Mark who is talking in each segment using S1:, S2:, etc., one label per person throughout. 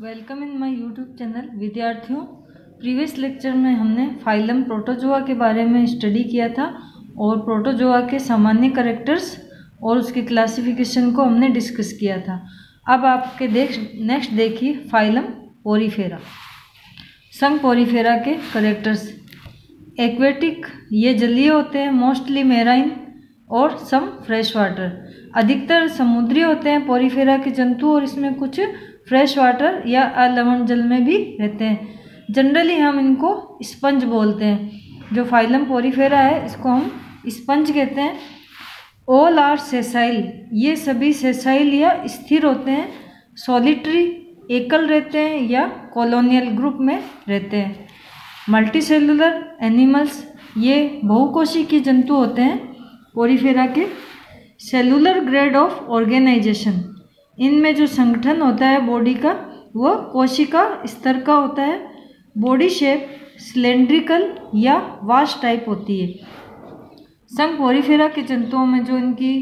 S1: Welcome in my YouTube channel. विद्यार्थियों, previous lecture में हमने फाइलम प्रोटोजोआ के बारे में स्टडी किया था और प्रोटोजोआ के सामान्य कैरेक्टर्स और उसके क्लासिफिकेशन को हमने डिस्कस किया था। अब आपके नेक्स्ट देखिए फाइलम पोरीफेरा। संघ पोरीफेरा के कैरेक्टर्स। एक्वेटिक, ये जलीय होते हैं, मोस्टली मेराइन और सम फ्रेश वाटर। अधिकतर समुद्री होते हैं पोरीफेरा के जंतु और इसमें कुछ फ्रेश वाटर या अलवण जल में भी रहते हैं। जनरली हम इनको स्पंज बोलते हैं। जो फाइलम पोरीफेरा है इसको हम स्पंज कहते हैं। ऑल आर सेसाइल, ये सभी सेसाइल या स्थिर होते हैं। सॉलिटरी, एकल रहते हैं या कॉलोनियल ग्रुप में रहते हैं। मल्टीसेलुलर एनिमल्स, ये बहुकोशिकीय जंतु होते हैं पोरीफेरा के। सेलुलर ग्रेड ऑफ ऑर्गेनाइजेशन, इनमें जो संगठन होता है बॉडी का वो कोशिका स्तर का होता है। बॉडी शेप सिलेंड्रिकल या वाश टाइप होती है। संघ पोरीफेरा के जंतुओं में जो इनकी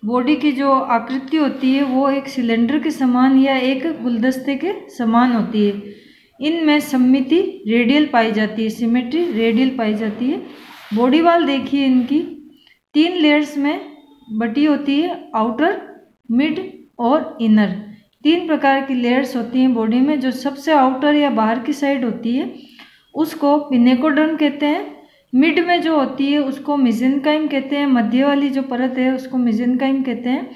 S1: बॉडी की जो आकृति होती है वो एक सिलेंडर के समान या एक गुलदस्ते के समान होती है। इनमें सममिति रेडियल पाई जाती है, सिमेट्री रेडियल पाई जाती है। बॉडी वाल देखिए, इनकी 3 लेयर्स में बटी होती है, आउटर, मिड और इनर। 3 प्रकार की लेयर्स होती हैं बॉडी में। जो सबसे आउटर या बाहर की साइड होती है उसको पिनेकोडर्म कहते हैं। मिड में जो होती है उसको मेसेनकाइम कहते हैं। मध्य वाली जो परत है उसको मेसेनकाइम कहते हैं।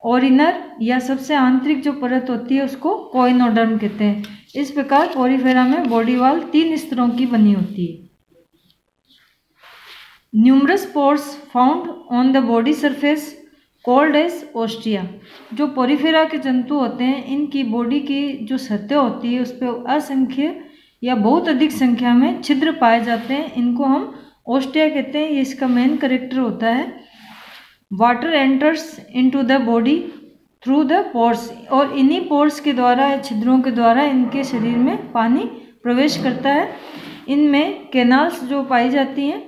S1: और इनर या सबसे आंतरिक जो परत होती है उसको कोइनोडर्म कहते हैं। इस प्रकार पोरीफेरा में बॉडी वाल 3 स्तरों की बनी होती है। Numerous pores found on the body surface called as ostia. जो पोरीफेरा के जंतु होते हैं इनकी बॉडी की जो सतह होती है उस पर असंख्य या बहुत अधिक संख्या में छिद्र पाए जाते हैं। इनको हम ओस्टिया कहते हैं। ये इसका मेन कैरेक्टर होता है। Water enters into the body through the pores, और इन्हीं पोर्स के द्वारा या छिद्रों के द्वारा इनके शरीर में पानी प्रवेश करता है। इनमें कैनाल्स जो पाई जाती हैं,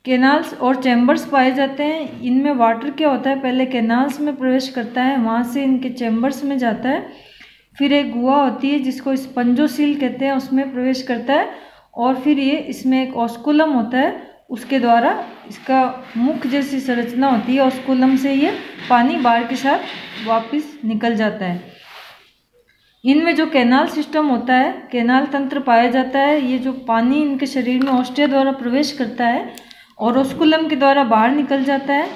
S1: कैनाल्स और चैम्बर्स पाए जाते हैं। इनमें वाटर क्या होता है, पहले कैनाल्स में प्रवेश करता है, वहाँ से इनके चैम्बर्स में जाता है, फिर एक गुहा होती है जिसको स्पंजोसील कहते हैं, उसमें प्रवेश करता है, और फिर ये इसमें एक ऑस्कुलम होता है, उसके द्वारा इसका मुख जैसी संरचना होती है, ऑस्कुलम से ये पानी बाहर के साथ वापस निकल जाता है। इनमें जो कैनाल सिस्टम होता है, कैनाल तंत्र पाया जाता है। ये जो पानी इनके शरीर में ओस्टिया द्वारा प्रवेश करता है और ऑस्कुलम के द्वारा बाहर निकल जाता है।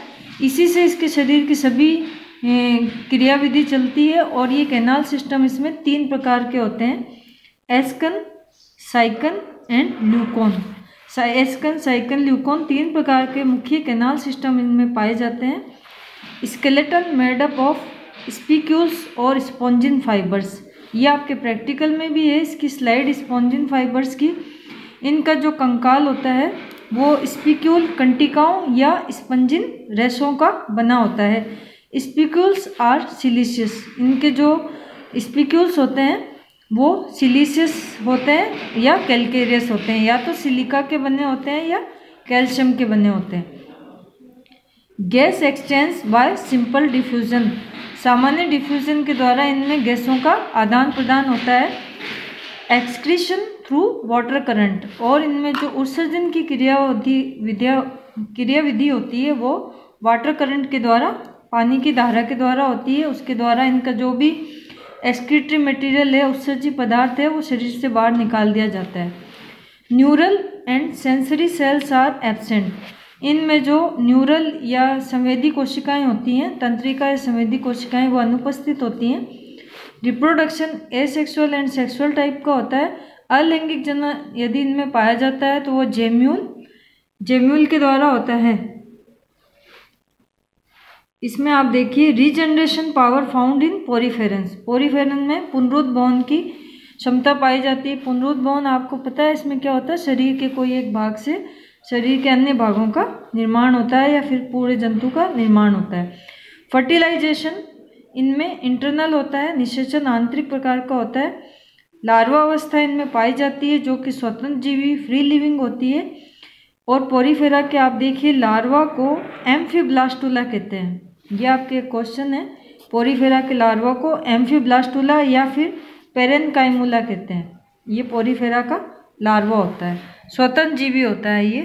S1: इसी से इसके शरीर की सभी क्रियाविधि चलती है। और ये कैनाल सिस्टम इसमें 3 प्रकार के होते हैं, एस्कन, साइकन एंड ल्यूकोन। एस्कन, साइकन, ल्यूकोन 3 प्रकार के मुख्य कैनाल सिस्टम इनमें पाए जाते हैं। Skeleton made up of spicules और स्पॉन्जिन फाइबर्स, ये आपके प्रैक्टिकल में भी है इसकी स्लाइड स्पॉन्जिन फाइबर्स की। इनका जो कंकाल होता है वो स्पिक्यूल कंटिकाओं या स्पंजिन रेशों का बना होता है। स्पिक्यूल्स आर सिलिशियस, इनके जो स्पिक्यूल्स होते हैं वो सिलिशियस होते हैं या कैल्केरियस होते हैं, या तो सिलिका के बने होते हैं या कैल्शियम के बने होते हैं। Gas exchange bye simple diffusion, सामान्य डिफ्यूजन के द्वारा इनमें गैसों का आदान प्रदान होता है। एक्सक्रीशन थ्रू वाटर करंट, और इनमें जो उत्सर्जन की क्रियाविधि होती है वो वाटर करंट के द्वारा, पानी की धारा के द्वारा होती है। उसके द्वारा इनका जो भी एक्सक्रीटरी मटेरियल है, उत्सर्जी पदार्थ है, वो शरीर से बाहर निकाल दिया जाता है। Neural and sensory cells are absent, इनमें जो न्यूरल या संवेदी कोशिकाएं होती हैं, तंत्रिका या संवेदी कोशिकाएं, वो अनुपस्थित होती हैं। Reproduction asexual and sexual type का होता है। अलैंगिक जन्म यदि इनमें पाया जाता है तो वो जेम्यूल के द्वारा होता है। इसमें आप देखिए रीजनरेशन पावर फाउंड इन पोरीफेरन्स, पोरीफेरन में पुनरुद्भवन की क्षमता पाई जाती है। पुनरुद्भवन आपको पता है इसमें क्या होता है, शरीर के कोई एक भाग से शरीर के अन्य भागों का निर्माण होता है या फिर पूरे जंतु का निर्माण होता है। फर्टिलाइजेशन इनमें इंटरनल होता है, निषेचन आंतरिक प्रकार का होता है। लार्वा अवस्था इनमें पाई जाती है जो कि स्वतंत्र जीवी फ्री लिविंग होती है। और पोरीफेरा के आप देखिए लार्वा को एम्फीब्लास्टुला कहते हैं। ये आपके क्वेश्चन है, पोरीफेरा के लार्वा को एम्फीब्लास्टुला या फिर पेरेनकाइमुला कहते हैं। ये पोरीफेरा का लार्वा होता है, स्वतंत्र जीवी होता है ये।